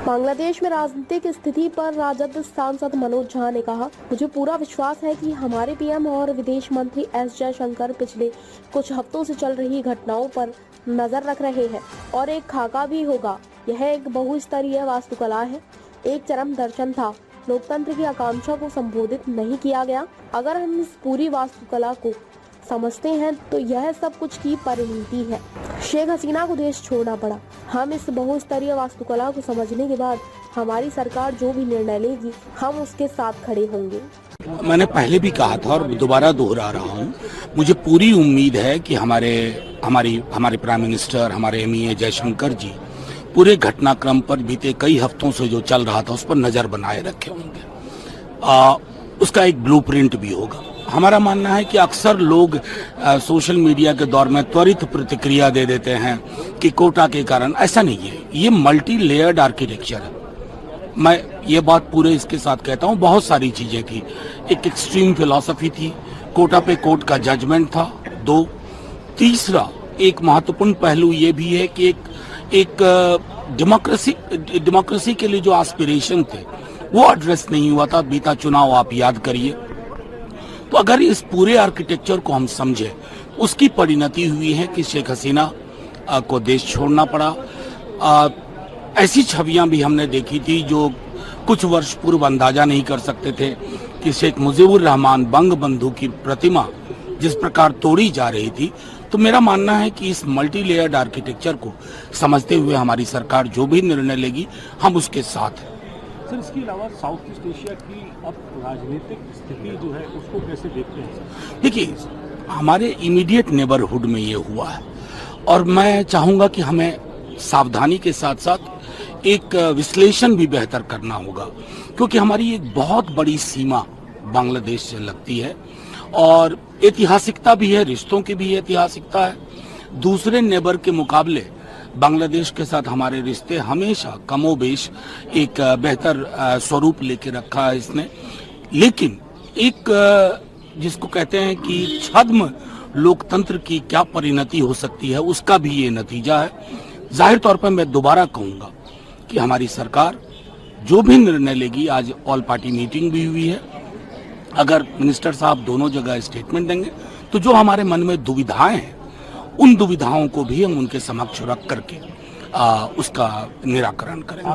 बांग्लादेश में राजनीतिक स्थिति पर राजद सांसद मनोज झा ने कहा, मुझे पूरा विश्वास है कि हमारे पीएम और विदेश मंत्री एस जयशंकर पिछले कुछ हफ्तों से चल रही घटनाओं पर नजर रख रहे हैं और एक खाका भी होगा। यह एक बहुस्तरीय वास्तुकला है, एक चरम दर्शन था। लोकतंत्र की आकांक्षा को संबोधित नहीं किया गया। अगर हम इस पूरी वास्तुकला को समझते हैं तो यह सब कुछ की परिणति है। शेख हसीना को देश छोड़ना पड़ा। हम इस बहुस्तरीय वास्तुकला को समझने के बाद हमारी सरकार जो भी निर्णय लेगी हम उसके साथ खड़े होंगे। मैंने पहले भी कहा था और दोबारा दोहरा रहा हूँ, मुझे पूरी उम्मीद है कि हमारे प्राइम मिनिस्टर, हमारे एमईए जयशंकर जी पूरे घटनाक्रम पर बीते कई हफ्तों से जो चल रहा था उस पर नजर बनाए रखे होंगे। उसका एक ब्लूप्रिंट भी होगा। हमारा मानना है कि अक्सर लोग सोशल मीडिया के दौर में त्वरित प्रतिक्रिया दे देते हैं कि कोटा के कारण। ऐसा नहीं है, ये मल्टी लेयर्ड आर्किटेक्चर है। मैं ये बात पूरे इसके साथ कहता हूँ, बहुत सारी चीजें थी। एक एक्सट्रीम फिलॉसफी थी, कोटा पे कोर्ट का जजमेंट था। 2, तीसरा एक महत्वपूर्ण पहलू ये भी है कि एक डेमोक्रेसी के लिए जो एस्पिरेशन थे वो एड्रेस नहीं हुआ था। बीता चुनाव आप याद करिए। तो अगर इस पूरे आर्किटेक्चर को हम समझे, उसकी परिणति हुई है कि शेख हसीना को देश छोड़ना पड़ा। ऐसी छवियां भी हमने देखी थी जो कुछ वर्ष पूर्व अंदाजा नहीं कर सकते थे कि शेख मुजीबुर रहमान बंग बंधु की प्रतिमा जिस प्रकार तोड़ी जा रही थी। तो मेरा मानना है कि इस मल्टी लेयर्ड आर्किटेक्चर को समझते हुए हमारी सरकार जो भी निर्णय लेगी हम उसके साथ हैं। सर, इसके अलावा साउथ ईस्ट एशिया की अब राजनीतिक स्थिति जो है उसको कैसे देखते हैं? देखिए, हमारे इमीडिएट नेबरहुड में ये हुआ है और मैं चाहूंगा कि हमें सावधानी के साथ साथ एक विश्लेषण भी बेहतर करना होगा, क्योंकि हमारी एक बहुत बड़ी सीमा बांग्लादेश से लगती है और ऐतिहासिकता भी है, रिश्तों की भी ऐतिहासिकता है। दूसरे नेबर के मुकाबले बांग्लादेश के साथ हमारे रिश्ते हमेशा कमोबेश एक बेहतर स्वरूप लेके रखा है इसने। लेकिन एक जिसको कहते हैं कि छद्म लोकतंत्र की क्या परिणति हो सकती है, उसका भी ये नतीजा है। जाहिर तौर पर मैं दोबारा कहूंगा कि हमारी सरकार जो भी निर्णय लेगी, आज ऑल पार्टी मीटिंग भी हुई है, अगर मिनिस्टर साहब दोनों जगह स्टेटमेंट देंगे तो जो हमारे मन में दुविधाएं हैं उन दुविधाओं को भी हम उनके समक्ष रख करके उसका निराकरण करेंगे।